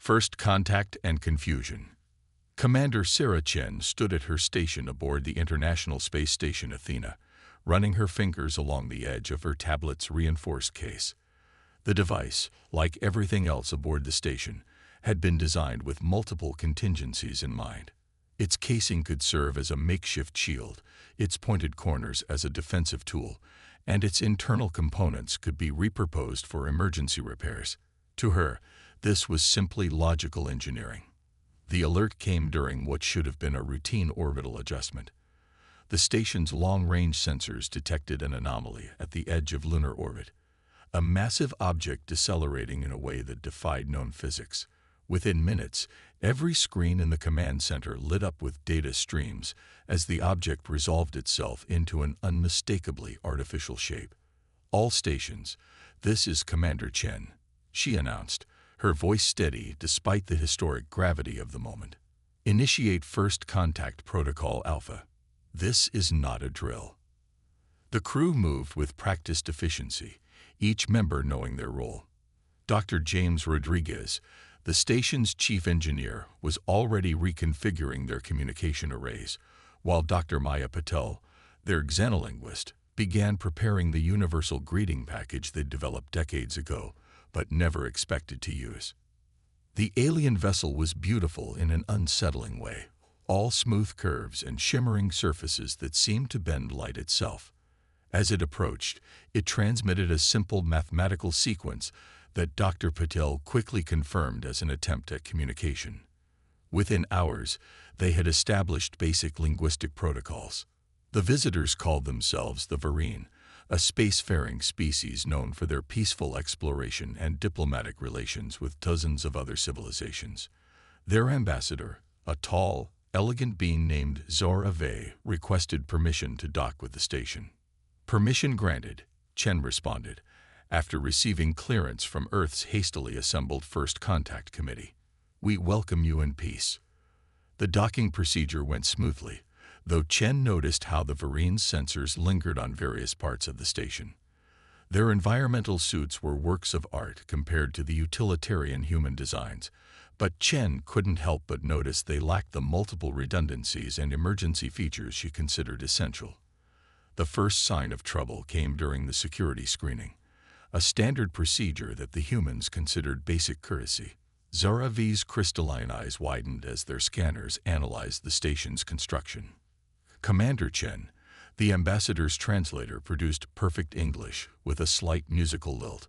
First contact and confusion. Commander Sarah Chen stood at her station aboard the International Space Station Athena, running her fingers along the edge of her tablet's reinforced case. The device, like everything else aboard the station, had been designed with multiple contingencies in mind. Its casing could serve as a makeshift shield, its pointed corners as a defensive tool, and its internal components could be repurposed for emergency repairs. To her, this was simply logical engineering. The alert came during what should have been a routine orbital adjustment. The station's long-range sensors detected an anomaly at the edge of lunar orbit, a massive object decelerating in a way that defied known physics. Within minutes, every screen in the command center lit up with data streams as the object resolved itself into an unmistakably artificial shape. All stations, this is Commander Chen, she announced, her voice steady despite the historic gravity of the moment. Initiate First Contact Protocol Alpha. This is not a drill. The crew moved with practiced efficiency, each member knowing their role. Dr. James Rodriguez, the station's chief engineer, was already reconfiguring their communication arrays, while Dr. Maya Patel, their xenolinguist, began preparing the universal greeting package they'd developed decades ago, but never expected to use. The alien vessel was beautiful in an unsettling way, all smooth curves and shimmering surfaces that seemed to bend light itself. As it approached, it transmitted a simple mathematical sequence that Dr. Patel quickly confirmed as an attempt at communication. Within hours, they had established basic linguistic protocols. The visitors called themselves the Varine, a spacefaring species known for their peaceful exploration and diplomatic relations with dozens of other civilizations. Their ambassador, a tall, elegant being named Zora Vey, requested permission to dock with the station. Permission granted, Chen responded, after receiving clearance from Earth's hastily assembled First Contact Committee. We welcome you in peace. The docking procedure went smoothly, though Chen noticed how the Varine's sensors lingered on various parts of the station. Their environmental suits were works of art compared to the utilitarian human designs, but Chen couldn't help but notice they lacked the multiple redundancies and emergency features she considered essential. The first sign of trouble came during the security screening, a standard procedure that the humans considered basic courtesy. Zora V's crystalline eyes widened as their scanners analyzed the station's construction. Commander Chen, the ambassador's translator, produced perfect English with a slight musical lilt.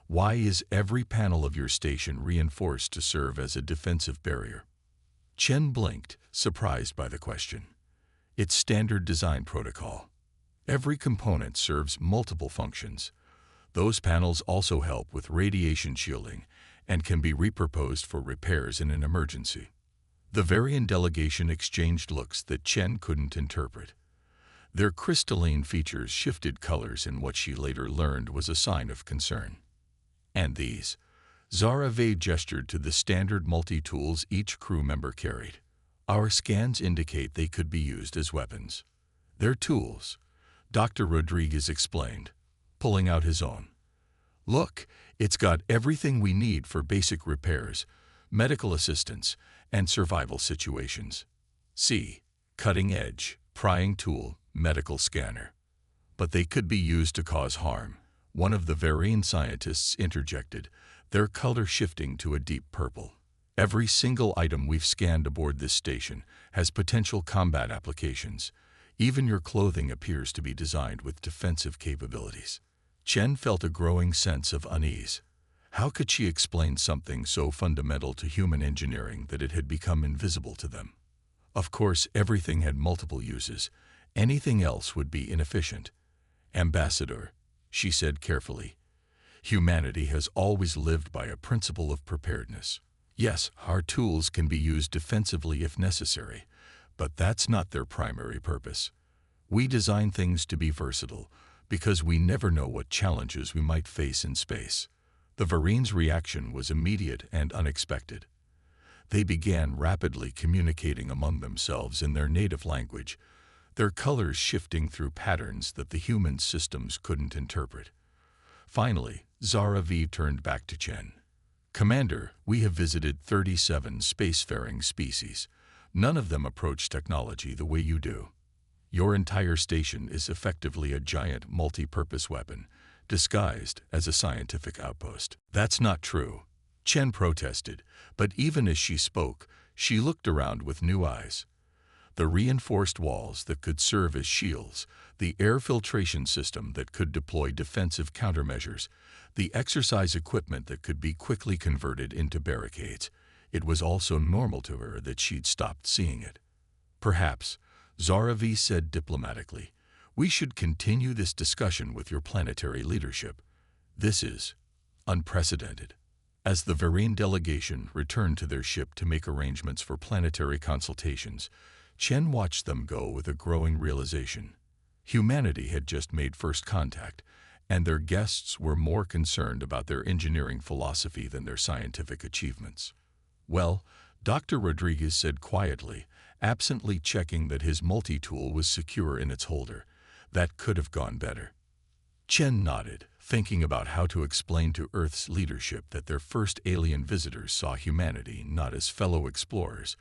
Why is every panel of your station reinforced to serve as a defensive barrier? Chen blinked, surprised by the question. It's standard design protocol. Every component serves multiple functions. Those panels also help with radiation shielding and can be repurposed for repairs in an emergency. The Varian delegation exchanged looks that Chen couldn't interpret. Their crystalline features shifted colors in what she later learned was a sign of concern. And these? Zora Vey gestured to the standard multi-tools each crew member carried. Our scans indicate they could be used as weapons. They're tools, Dr. Rodriguez explained, pulling out his own. Look, it's got everything we need for basic repairs, medical assistance, and survival situations. See, cutting edge, prying tool, medical scanner. But they could be used to cause harm, one of the Varian scientists interjected, their color shifting to a deep purple. Every single item we've scanned aboard this station has potential combat applications. Even your clothing appears to be designed with defensive capabilities. Chen felt a growing sense of unease. How could she explain something so fundamental to human engineering that it had become invisible to them? Of course, everything had multiple uses. Anything else would be inefficient. Ambassador, she said carefully, humanity has always lived by a principle of preparedness. Yes, our tools can be used defensively if necessary, but that's not their primary purpose. We design things to be versatile because we never know what challenges we might face in space. The Varine's reaction was immediate and unexpected. They began rapidly communicating among themselves in their native language, their colors shifting through patterns that the human systems couldn't interpret. Finally, Zora V turned back to Chen. "Commander, we have visited 37 spacefaring species. None of them approach technology the way you do. Your entire station is effectively a giant multi-purpose weapon, disguised as a scientific outpost." "That's not true," Chen protested, but even as she spoke, she looked around with new eyes. The reinforced walls that could serve as shields, the air filtration system that could deploy defensive countermeasures, the exercise equipment that could be quickly converted into barricades. It was all so normal to her that she'd stopped seeing it. "Perhaps," Zaravi said diplomatically, "we should continue this discussion with your planetary leadership. This is unprecedented." As the Varian delegation returned to their ship to make arrangements for planetary consultations, Chen watched them go with a growing realization. Humanity had just made first contact, and their guests were more concerned about their engineering philosophy than their scientific achievements. "Well," Dr. Rodriguez said quietly, absently checking that his multi-tool was secure in its holder, "that could have gone better." Chen nodded, thinking about how to explain to Earth's leadership that their first alien visitors saw humanity not as fellow explorers,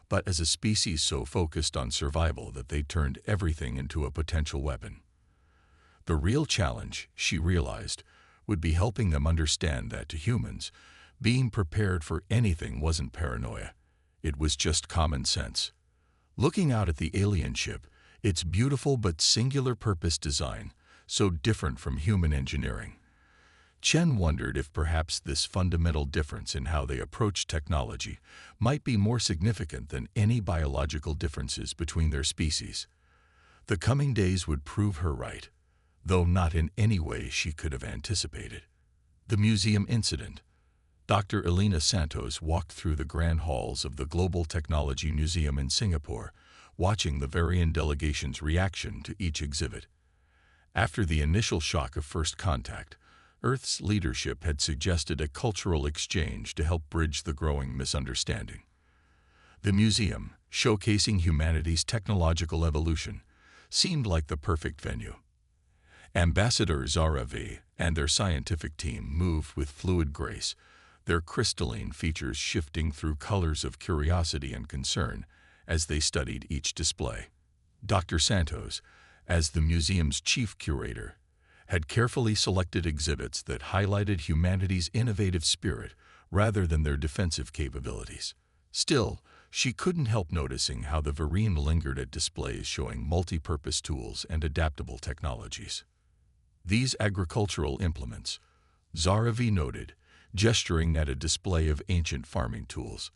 but as a species so focused on survival that they turned everything into a potential weapon. The real challenge, she realized, would be helping them understand that to humans, being prepared for anything wasn't paranoia. It was just common sense. Looking out at the alien ship, its beautiful but singular purpose design, so different from human engineering, Chen wondered if perhaps this fundamental difference in how they approach technology might be more significant than any biological differences between their species. The coming days would prove her right, though not in any way she could have anticipated. The museum incident. Dr. Elena Santos walked through the grand halls of the Global Technology Museum in Singapore, watching the Varian delegation's reaction to each exhibit. After the initial shock of first contact, Earth's leadership had suggested a cultural exchange to help bridge the growing misunderstanding. The museum, showcasing humanity's technological evolution, seemed like the perfect venue. Ambassador Zaravi and their scientific team moved with fluid grace, their crystalline features shifting through colors of curiosity and concern as they studied each display. Dr. Santos, as the museum's chief curator, had carefully selected exhibits that highlighted humanity's innovative spirit rather than their defensive capabilities. Still, she couldn't help noticing how the Varian lingered at displays showing multi-purpose tools and adaptable technologies. "These agricultural implements," Zaravi noted, gesturing at a display of ancient farming tools.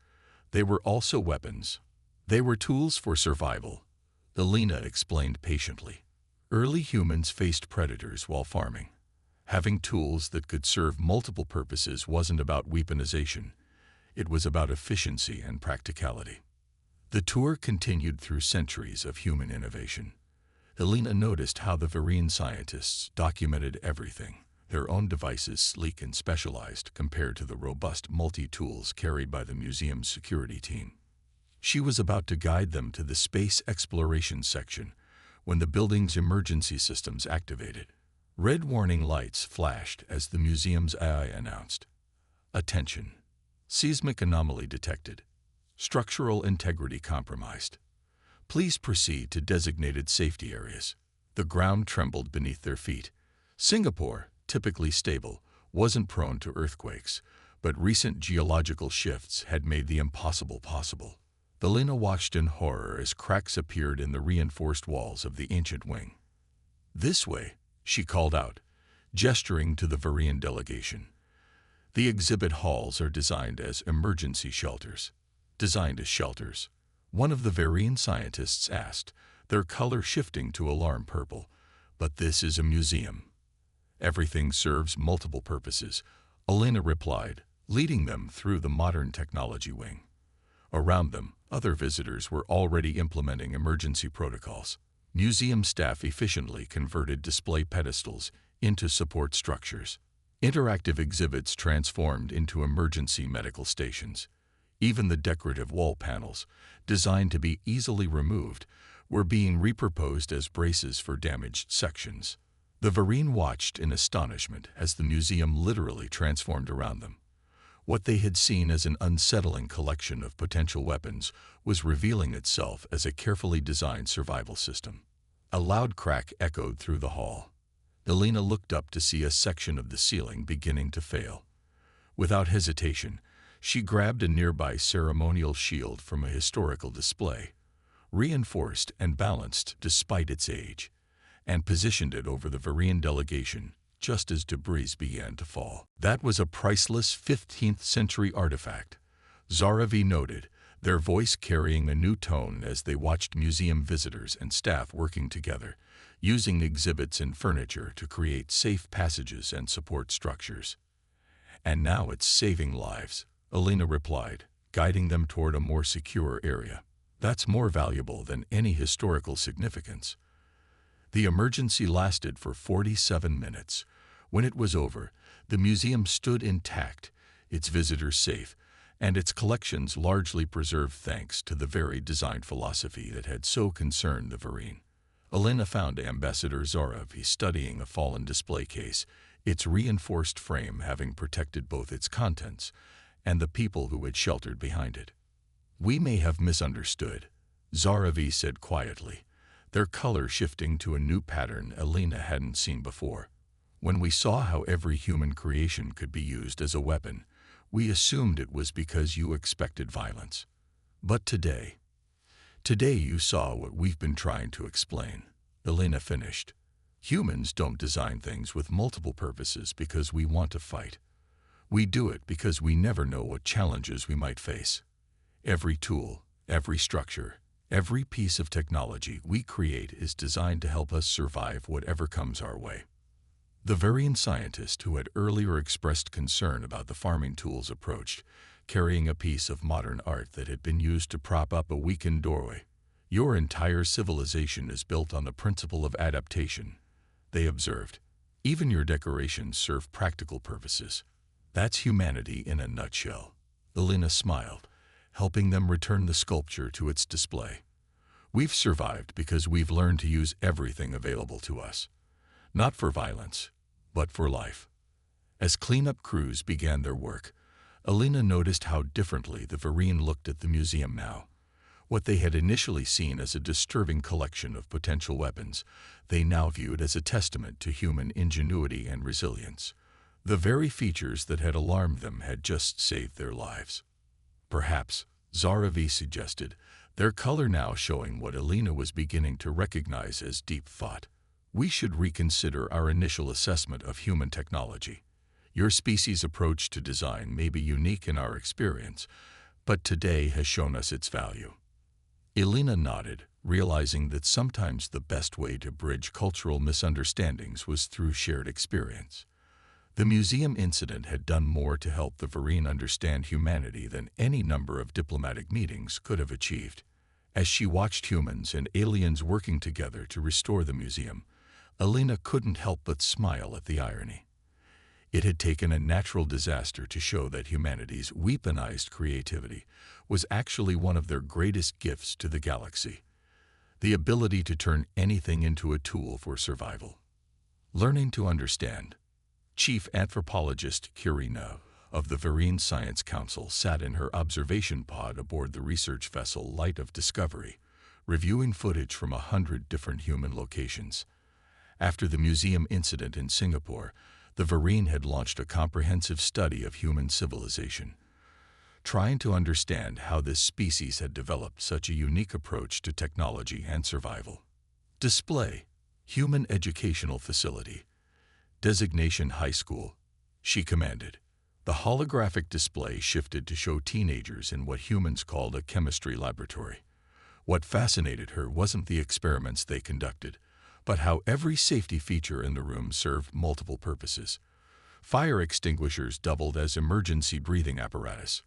"They were also weapons. They were tools for survival," Elena explained patiently. "Early humans faced predators while farming. Having tools that could serve multiple purposes wasn't about weaponization. It was about efficiency and practicality." The tour continued through centuries of human innovation. Elena noticed how the Varian scientists documented everything, their own devices sleek and specialized compared to the robust multi-tools carried by the museum's security team. She was about to guide them to the space exploration section when the building's emergency systems activated. Red warning lights flashed as the museum's AI announced, "Attention. Seismic anomaly detected. Structural integrity compromised. Please proceed to designated safety areas." The ground trembled beneath their feet. Singapore, typically stable, wasn't prone to earthquakes, but recent geological shifts had made the impossible possible. Elena watched in horror as cracks appeared in the reinforced walls of the ancient wing. "This way," she called out, gesturing to the Varian delegation. "The exhibit halls are designed as emergency shelters." "Designed as shelters?" one of the Varian scientists asked, their color shifting to alarm purple. "But this is a museum. Everything serves multiple purposes," Elena replied, leading them through the modern technology wing. Around them, other visitors were already implementing emergency protocols. Museum staff efficiently converted display pedestals into support structures. Interactive exhibits transformed into emergency medical stations. Even the decorative wall panels, designed to be easily removed, were being repurposed as braces for damaged sections. The Varian watched in astonishment as the museum literally transformed around them. What they had seen as an unsettling collection of potential weapons was revealing itself as a carefully designed survival system. A loud crack echoed through the hall. Elena looked up to see a section of the ceiling beginning to fail. Without hesitation, she grabbed a nearby ceremonial shield from a historical display, reinforced and balanced despite its age, and positioned it over the Varian delegation just as debris began to fall. That was a priceless 15th century artifact, Zaravi noted, their voice carrying a new tone as they watched museum visitors and staff working together, using exhibits and furniture to create safe passages and support structures. And now it's saving lives, Elena replied, guiding them toward a more secure area. That's more valuable than any historical significance. The emergency lasted for 47 minutes. When it was over, the museum stood intact, its visitors safe, and its collections largely preserved thanks to the varied design philosophy that had so concerned the Varian. Elena found Ambassador Zaravi studying a fallen display case, its reinforced frame having protected both its contents and the people who had sheltered behind it. "We may have misunderstood," Zaravi said quietly, their color shifting to a new pattern Elena hadn't seen before. "When we saw how every human creation could be used as a weapon, we assumed it was because you expected violence. But today you saw what we've been trying to explain," Elena finished. "Humans don't design things with multiple purposes because we want to fight. We do it because we never know what challenges we might face. Every tool, every structure, every piece of technology we create is designed to help us survive whatever comes our way." The Varian scientist who had earlier expressed concern about the farming tools approached, carrying a piece of modern art that had been used to prop up a weakened doorway. "Your entire civilization is built on the principle of adaptation," they observed. "Even your decorations serve practical purposes. That's humanity in a nutshell." Elena smiled, helping them return the sculpture to its display. "We've survived because we've learned to use everything available to us. Not for violence, but for life." As cleanup crews began their work, Elena noticed how differently the Varian looked at the museum now. What they had initially seen as a disturbing collection of potential weapons, they now viewed as a testament to human ingenuity and resilience. The very features that had alarmed them had just saved their lives. "Perhaps," Zaravi suggested, their color now showing what Elena was beginning to recognize as deep thought, "we should reconsider our initial assessment of human technology. Your species' approach to design may be unique in our experience, but today has shown us its value." Elena nodded, realizing that sometimes the best way to bridge cultural misunderstandings was through shared experience. The museum incident had done more to help the Varian understand humanity than any number of diplomatic meetings could have achieved. As she watched humans and aliens working together to restore the museum, Elena couldn't help but smile at the irony. It had taken a natural disaster to show that humanity's weaponized creativity was actually one of their greatest gifts to the galaxy, the ability to turn anything into a tool for survival. Learning to understand. Chief Anthropologist Kirina of the Varian Science Council sat in her observation pod aboard the research vessel Light of Discovery, reviewing footage from 100 different human locations. After the museum incident in Singapore, the Varian had launched a comprehensive study of human civilization, trying to understand how this species had developed such a unique approach to technology and survival. Display: Human Educational Facility. Designation High School, she commanded. The holographic display shifted to show teenagers in what humans called a chemistry laboratory. What fascinated her wasn't the experiments they conducted, but how every safety feature in the room served multiple purposes. Fire extinguishers doubled as emergency breathing apparatus.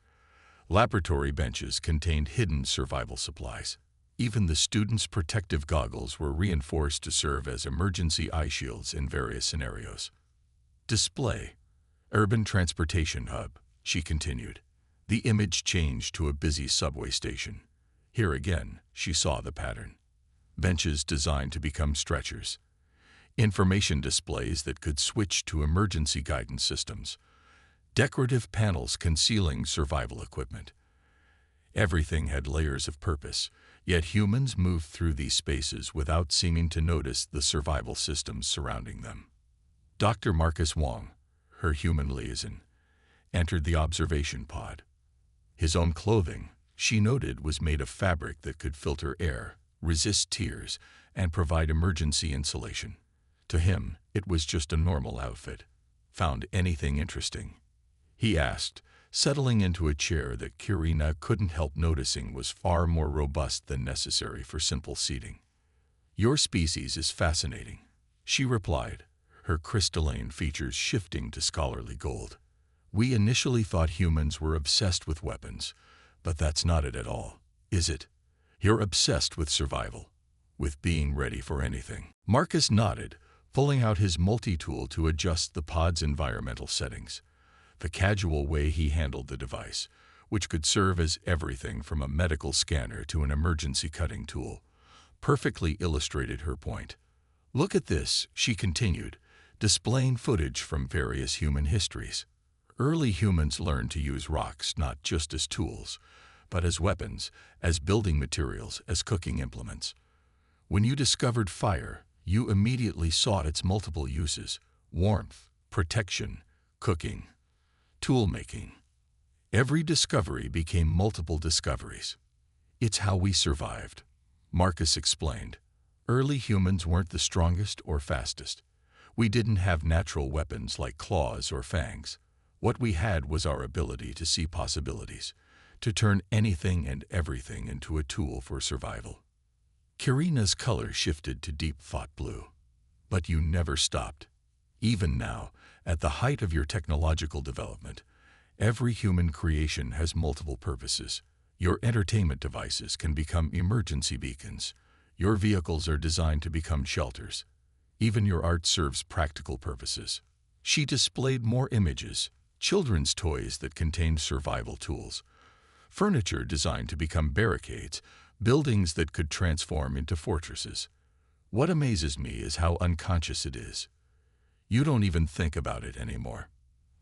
Laboratory benches contained hidden survival supplies. Even the students' protective goggles were reinforced to serve as emergency eye shields in various scenarios. Display: Urban Transportation Hub, she continued. The image changed to a busy subway station. Here again, she saw the pattern. Benches designed to become stretchers. Information displays that could switch to emergency guidance systems. decorative panels concealing survival equipment. Everything had layers of purpose, yet humans moved through these spaces without seeming to notice the survival systems surrounding them. Dr. Marcus Wong, her human liaison, entered the observation pod. His own clothing, she noted, was made of fabric that could filter air, resist tears, and provide emergency insulation. To him, it was just a normal outfit. Found anything interesting? He asked, settling into a chair that Kirina couldn't help noticing was far more robust than necessary for simple seating. Your species is fascinating, she replied, her crystalline features shifting to scholarly gold. We initially thought humans were obsessed with weapons, but that's not it at all, is it? You're obsessed with survival, with being ready for anything. Marcus nodded, pulling out his multi-tool to adjust the pod's environmental settings. The casual way he handled the device, which could serve as everything from a medical scanner to an emergency cutting tool, perfectly illustrated her point. Look at this, she continued, displaying footage from various human histories. Early humans learned to use rocks not just as tools, but as weapons, as building materials, as cooking implements. When you discovered fire, you immediately sought its multiple uses: warmth, protection, cooking, tool-making. Every discovery became multiple discoveries. It's how we survived, Marcus explained. Early humans weren't the strongest or fastest. We didn't have natural weapons like claws or fangs. What we had was our ability to see possibilities, to turn anything and everything into a tool for survival. Kirina's color shifted to deep thought blue. But you never stopped. Even now, at the height of your technological development, every human creation has multiple purposes. Your entertainment devices can become emergency beacons. Your vehicles are designed to become shelters. Even your art serves practical purposes. She displayed more images, children's toys that contained survival tools, furniture designed to become barricades, buildings that could transform into fortresses. What amazes me is how unconscious it is. You don't even think about it anymore.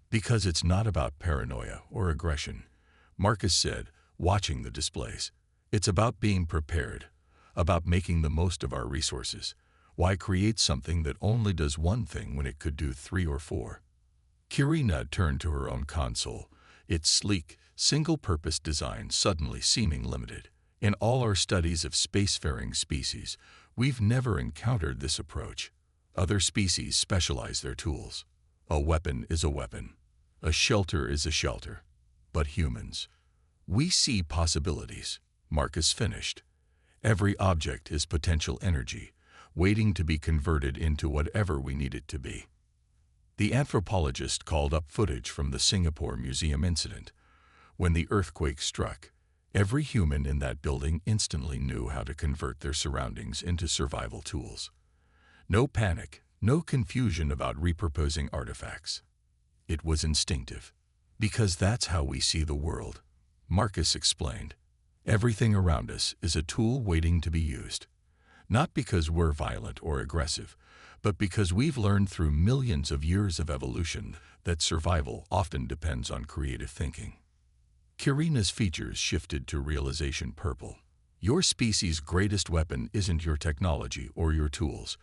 Because it's not about paranoia or aggression, Marcus said, watching the displays. It's about being prepared, about making the most of our resources. Why create something that only does one thing when it could do 3 or 4? Kirina turned to her own console, its sleek, single-purpose design suddenly seeming limited. In all our studies of spacefaring species, we've never encountered this approach. Other species specialize their tools. A weapon is a weapon. A shelter is a shelter. But humans, we see possibilities, Marcus finished. Every object is potential energy, waiting to be converted into whatever we need it to be. The anthropologist called up footage from the Singapore Museum incident. When the earthquake struck, every human in that building instantly knew how to convert their surroundings into survival tools. No panic, no confusion about repurposing artifacts. It was instinctive. Because that's how we see the world, Marcus explained. Everything around us is a tool waiting to be used. Not because we're violent or aggressive, but because we've learned through millions of years of evolution that survival often depends on creative thinking. Kirina's features shifted to realization purple. Your species' greatest weapon isn't your technology or your tools.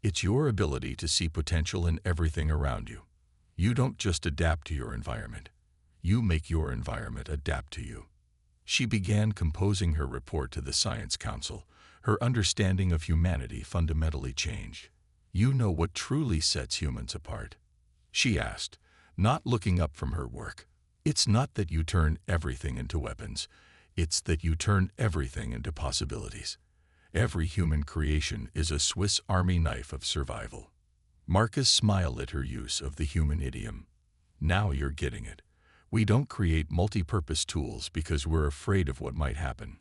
It's your ability to see potential in everything around you. You don't just adapt to your environment. You make your environment adapt to you. She began composing her report to the Science Council. Her understanding of humanity fundamentally changed. You know what truly sets humans apart? She asked, not looking up from her work. It's not that you turn everything into weapons. It's that you turn everything into possibilities. Every human creation is a Swiss Army knife of survival. Marcus smiled at her use of the human idiom. Now you're getting it. We don't create multi-purpose tools because we're afraid of what might happen.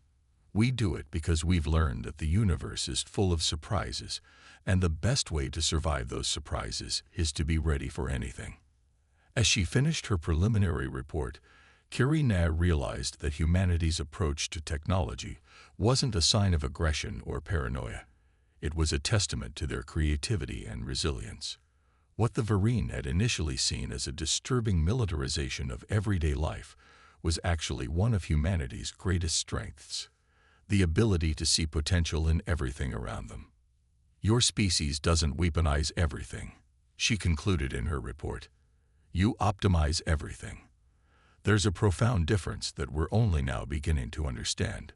We do it because we've learned that the universe is full of surprises, and the best way to survive those surprises is to be ready for anything. As she finished her preliminary report, Kirina realized that humanity's approach to technology wasn't a sign of aggression or paranoia. It was a testament to their creativity and resilience. What the Varine had initially seen as a disturbing militarization of everyday life was actually one of humanity's greatest strengths: the ability to see potential in everything around them. "Your species doesn't weaponize everything," she concluded in her report. "You optimize everything." There's a profound difference that we're only now beginning to understand.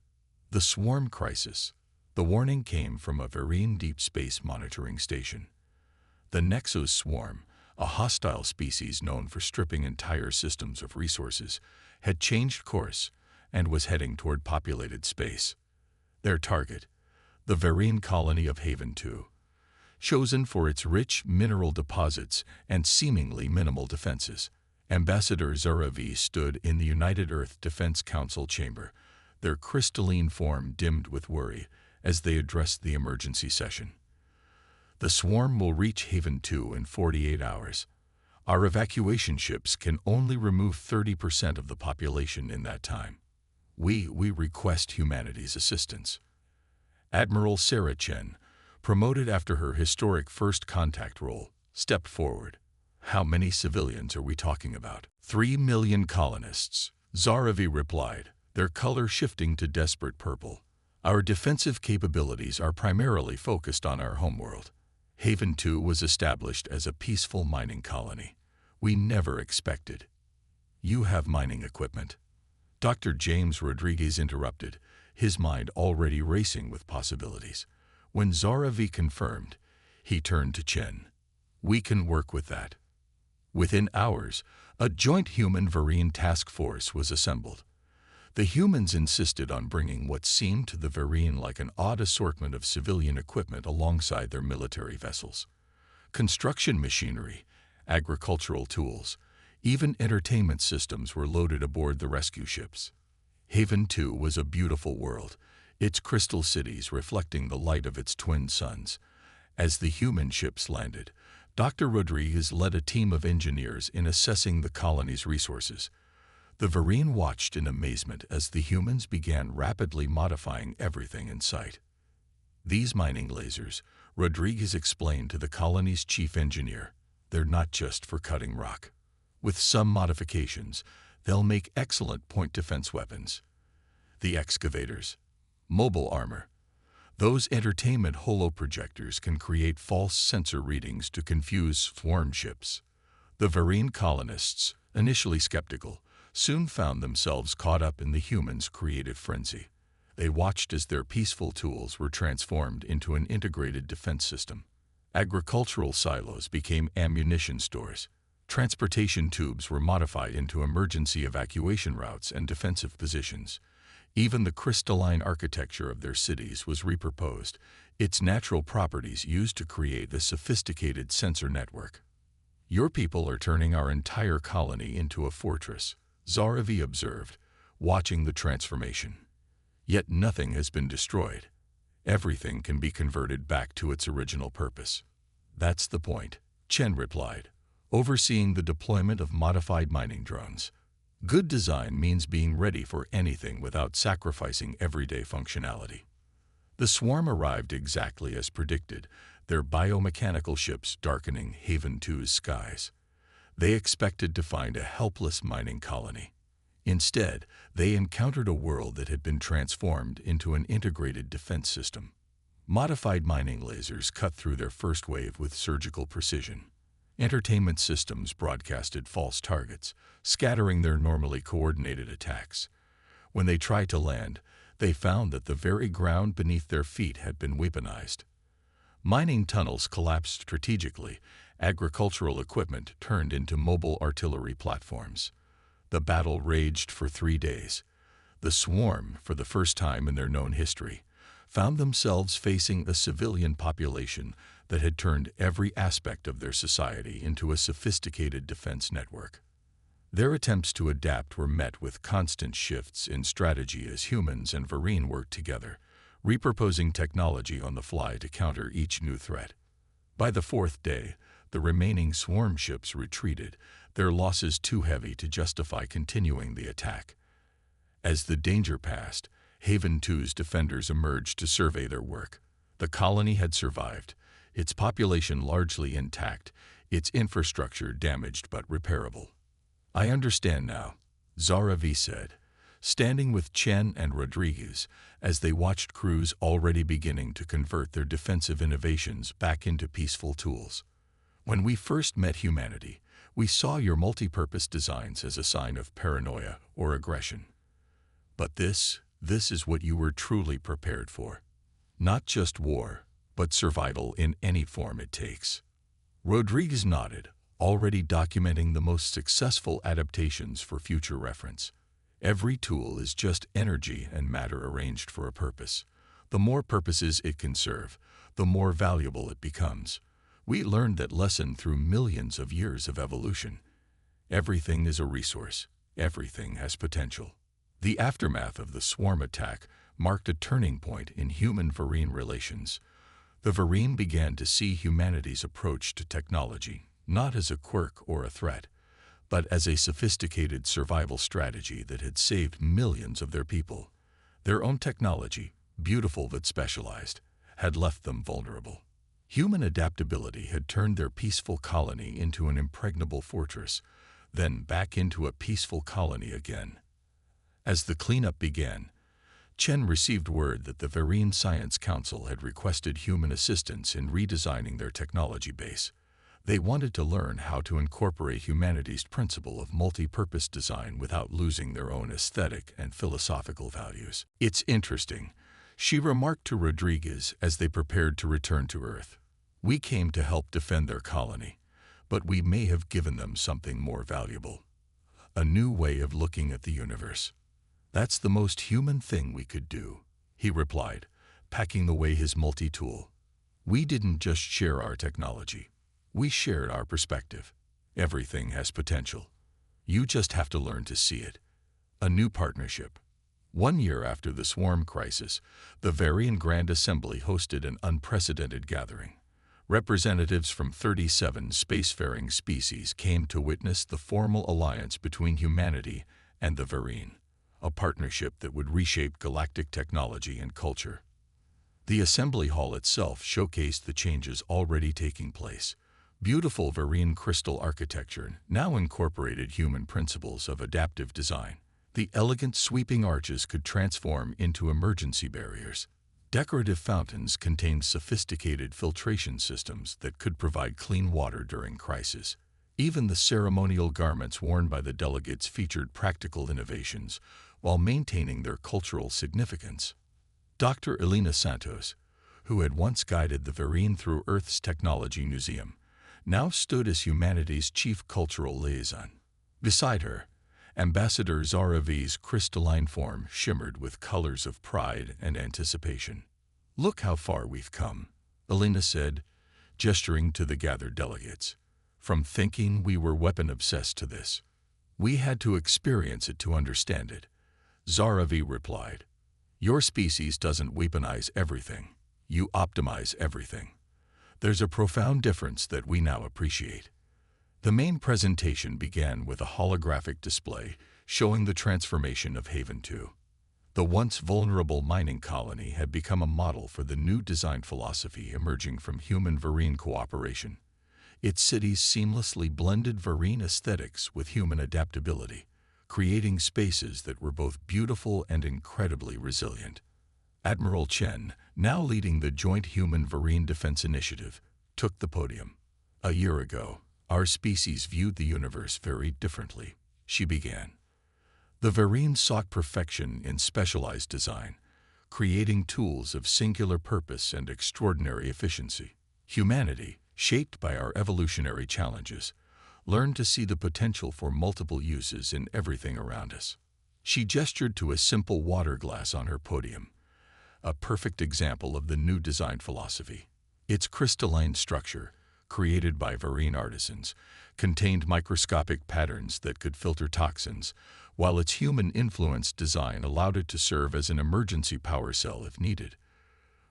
The swarm crisis. The warning came from a Varine deep space monitoring station. The Nexus swarm, a hostile species known for stripping entire systems of resources, had changed course and was heading toward populated space. Their target, the Varine colony of Haven 2, chosen for its rich mineral deposits and seemingly minimal defenses. Ambassador Zara V stood in the United Earth Defense Council chamber, their crystalline form dimmed with worry as they addressed the emergency session. "The swarm will reach Haven 2 in 48 hours. Our evacuation ships can only remove 30% of the population in that time. We request humanity's assistance." Admiral Sarah Chen, promoted after her historic first contact role, stepped forward. "How many civilians are we talking about?" 3 million colonists, Zaravi replied, their color shifting to desperate purple. "Our defensive capabilities are primarily focused on our homeworld. Haven 2 was established as a peaceful mining colony. We never expected." "You have mining equipment?" Dr. James Rodriguez interrupted, his mind already racing with possibilities. When Zaravi confirmed, he turned to Chen. "We can work with that." Within hours, a joint human-Varine task force was assembled. The humans insisted on bringing what seemed to the Varine like an odd assortment of civilian equipment alongside their military vessels. Construction machinery, agricultural tools, even entertainment systems were loaded aboard the rescue ships. Haven 2 was a beautiful world, its crystal cities reflecting the light of its twin suns. As the human ships landed, Dr. Rodriguez led a team of engineers in assessing the colony's resources. The Varine watched in amazement as the humans began rapidly modifying everything in sight. "These mining lasers," Rodriguez explained to the colony's chief engineer, "they're not just for cutting rock. With some modifications, they'll make excellent point defense weapons." The excavators. Mobile armor. Those entertainment holoprojectors can create false sensor readings to confuse swarm ships. The Varine colonists, initially skeptical, soon found themselves caught up in the humans' creative frenzy. They watched as their peaceful tools were transformed into an integrated defense system. Agricultural silos became ammunition stores. Transportation tubes were modified into emergency evacuation routes and defensive positions. Even the crystalline architecture of their cities was repurposed, its natural properties used to create a sophisticated sensor network. "Your people are turning our entire colony into a fortress," Zaravi observed, watching the transformation. "Yet nothing has been destroyed. Everything can be converted back to its original purpose." "That's the point," Chen replied, overseeing the deployment of modified mining drones. "Good design means being ready for anything without sacrificing everyday functionality." The swarm arrived exactly as predicted, their biomechanical ships darkening Haven 2's skies. They expected to find a helpless mining colony. Instead, they encountered a world that had been transformed into an integrated defense system. Modified mining lasers cut through their first wave with surgical precision. Entertainment systems broadcasted false targets, scattering their normally coordinated attacks. When they tried to land, they found that the very ground beneath their feet had been weaponized. Mining tunnels collapsed strategically, agricultural equipment turned into mobile artillery platforms. The battle raged for 3 days. The swarm, for the first time in their known history, found themselves facing a civilian population that had turned every aspect of their society into a sophisticated defense network. Their attempts to adapt were met with constant shifts in strategy as humans and Varine worked together, repurposing technology on the fly to counter each new threat. By the 4th day, the remaining swarm ships retreated, their losses too heavy to justify continuing the attack. As the danger passed, Haven 2's defenders emerged to survey their work. The colony had survived, its population largely intact, its infrastructure damaged but repairable. I understand now, Zara V said, standing with Chen and Rodriguez as they watched crews already beginning to convert their defensive innovations back into peaceful tools. When we first met humanity, we saw your multi-purpose designs as a sign of paranoia or aggression. But this is what you were truly prepared for. Not just war, but survival in any form it takes. Rodriguez nodded, already documenting the most successful adaptations for future reference. Every tool is just energy and matter arranged for a purpose. The more purposes it can serve, the more valuable it becomes. We learned that lesson through millions of years of evolution. Everything is a resource. Everything has potential. The aftermath of the swarm attack marked a turning point in human-Varine relations. The Varine began to see humanity's approach to technology not as a quirk or a threat, but as a sophisticated survival strategy that had saved millions of their people. Their own technology, beautiful but specialized, had left them vulnerable. Human adaptability had turned their peaceful colony into an impregnable fortress, then back into a peaceful colony again. As the cleanup began, Chen received word that the Varine Science Council had requested human assistance in redesigning their technology base. They wanted to learn how to incorporate humanity's principle of multi-purpose design without losing their own aesthetic and philosophical values. "It's interesting," she remarked to Rodriguez as they prepared to return to Earth. "We came to help defend their colony, but we may have given them something more valuable. A new way of looking at the universe. That's the most human thing we could do," he replied, packing away his multi-tool. "We didn't just share our technology. We shared our perspective. Everything has potential. You just have to learn to see it." A new partnership. 1 year after the swarm crisis, the Varian Grand Assembly hosted an unprecedented gathering. Representatives from 37 spacefaring species came to witness the formal alliance between humanity and the Varine, a partnership that would reshape galactic technology and culture. The assembly hall itself showcased the changes already taking place. Beautiful Varine crystal architecture now incorporated human principles of adaptive design. The elegant sweeping arches could transform into emergency barriers. Decorative fountains contained sophisticated filtration systems that could provide clean water during crisis. Even the ceremonial garments worn by the delegates featured practical innovations while maintaining their cultural significance. Dr. Elena Santos, who had once guided the Varine through Earth's Technology Museum, now stood as humanity's chief cultural liaison. Beside her, Ambassador Zara V's crystalline form shimmered with colors of pride and anticipation. "Look how far we've come," Elena said, gesturing to the gathered delegates. "From thinking we were weapon-obsessed to this. We had to experience it to understand it." Zara V replied, "Your species doesn't weaponize everything. You optimize everything. There's a profound difference that we now appreciate." The main presentation began with a holographic display showing the transformation of Haven 2. The once vulnerable mining colony had become a model for the new design philosophy emerging from human-Varine cooperation. Its cities seamlessly blended Varine aesthetics with human adaptability, creating spaces that were both beautiful and incredibly resilient. Admiral Chen, now leading the Joint Human-Varine Defense Initiative, took the podium. "A year ago, our species viewed the universe very differently," she began. "The Varine sought perfection in specialized design, creating tools of singular purpose and extraordinary efficiency. Humanity, shaped by our evolutionary challenges, learned to see the potential for multiple uses in everything around us." She gestured to a simple water glass on her podium, a perfect example of the new design philosophy. Its crystalline structure, created by Varine artisans, contained microscopic patterns that could filter toxins, while its human-influenced design allowed it to serve as an emergency power cell if needed.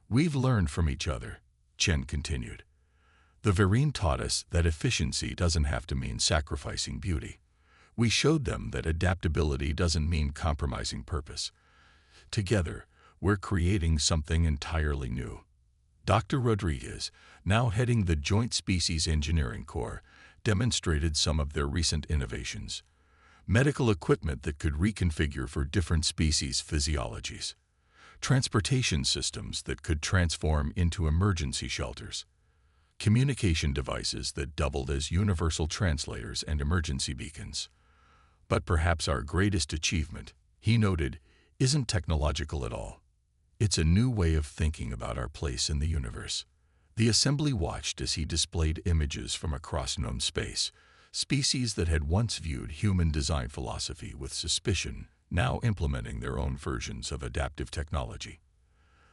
"We've learned from each other," Chen continued. "The Varine taught us that efficiency doesn't have to mean sacrificing beauty. We showed them that adaptability doesn't mean compromising purpose. Together, we're creating something entirely new." Dr. Rodriguez, now heading the Joint Species Engineering Corps, demonstrated some of their recent innovations. Medical equipment that could reconfigure for different species' physiologies. Transportation systems that could transform into emergency shelters. Communication devices that doubled as universal translators and emergency beacons. But perhaps our greatest achievement, he noted, isn't technological at all. It's a new way of thinking about our place in the universe. The assembly watched as he displayed images from across known space, species that had once viewed human design philosophy with suspicion, now implementing their own versions of adaptive technology.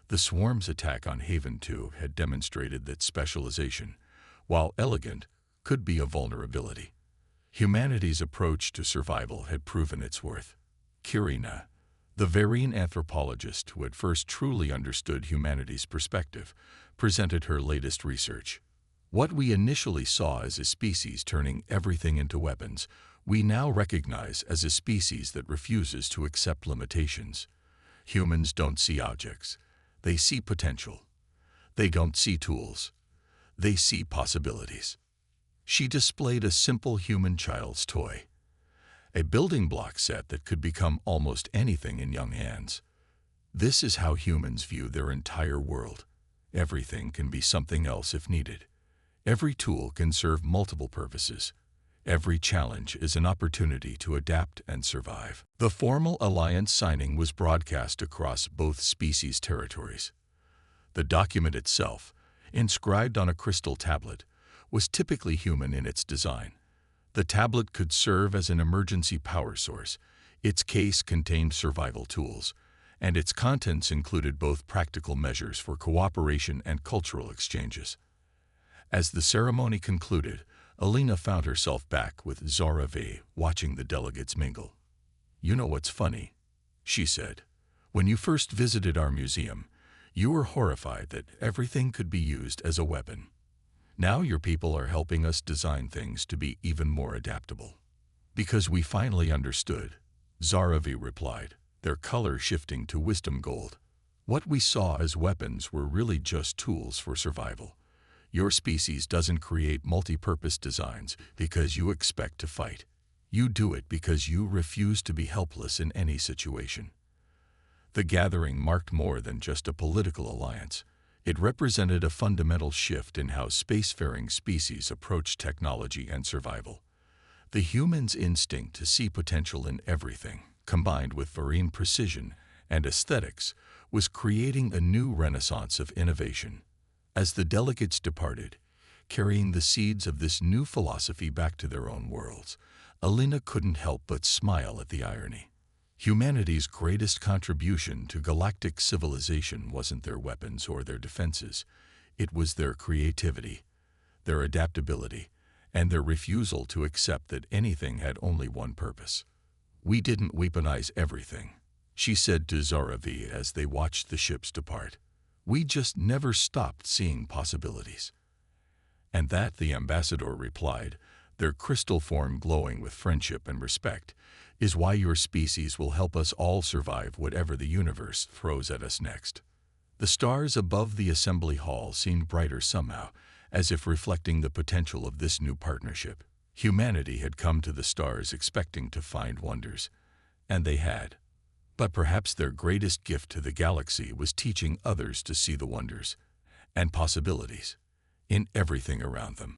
The swarm's attack on Haven 2 had demonstrated that specialization, while elegant, could be a vulnerability. Humanity's approach to survival had proven its worth. Kirina, the Varian anthropologist who had first truly understood humanity's perspective, presented her latest research. What we initially saw as a species turning everything into weapons, we now recognize as a species that refuses to accept limitations. Humans don't see objects. They see potential. They don't see tools. They see possibilities. She displayed a simple human child's toy, a building block set that could become almost anything in young hands. This is how humans view their entire world. Everything can be something else if needed. Every tool can serve multiple purposes. Every challenge is an opportunity to adapt and survive. The formal alliance signing was broadcast across both species' territories. The document itself, inscribed on a crystal tablet, was typically human in its design. The tablet could serve as an emergency power source, its case contained survival tools, and its contents included both practical measures for cooperation and cultural exchanges. As the ceremony concluded, Alina found herself back with Zara V, watching the delegates mingle. "You know what's funny?" she said. "When you first visited our museum, you were horrified that everything could be used as a weapon. Now your people are helping us design things to be even more adaptable." "Because we finally understood," Zara V replied, their color shifting to wisdom gold. "What we saw as weapons were really just tools for survival. Your species doesn't create multi-purpose designs because you expect to fight. You do it because you refuse to be helpless in any situation." The gathering marked more than just a political alliance. It represented a fundamental shift in how spacefaring species approach technology and survival. The human's instinct to see potential in everything, combined with Varian precision and aesthetics, was creating a new renaissance of innovation. As the delegates departed, carrying the seeds of this new philosophy back to their own worlds, Alina couldn't help but smile at the irony. Humanity's greatest contribution to galactic civilization wasn't their weapons or their defenses. It was their creativity, their adaptability, and their refusal to accept that anything had only one purpose. "We didn't weaponize everything," she said to Zara V as they watched the ships depart. "We just never stopped seeing possibilities." "And that," the ambassador replied, their crystal form glowing with friendship and respect, "is why your species will help us all survive whatever the universe throws at us next." The stars above the assembly hall seemed brighter somehow, as if reflecting the potential of this new partnership. Humanity had come to the stars expecting to find wonders, and they had. But perhaps their greatest gift to the galaxy was teaching others to see the wonders and possibilities in everything around them.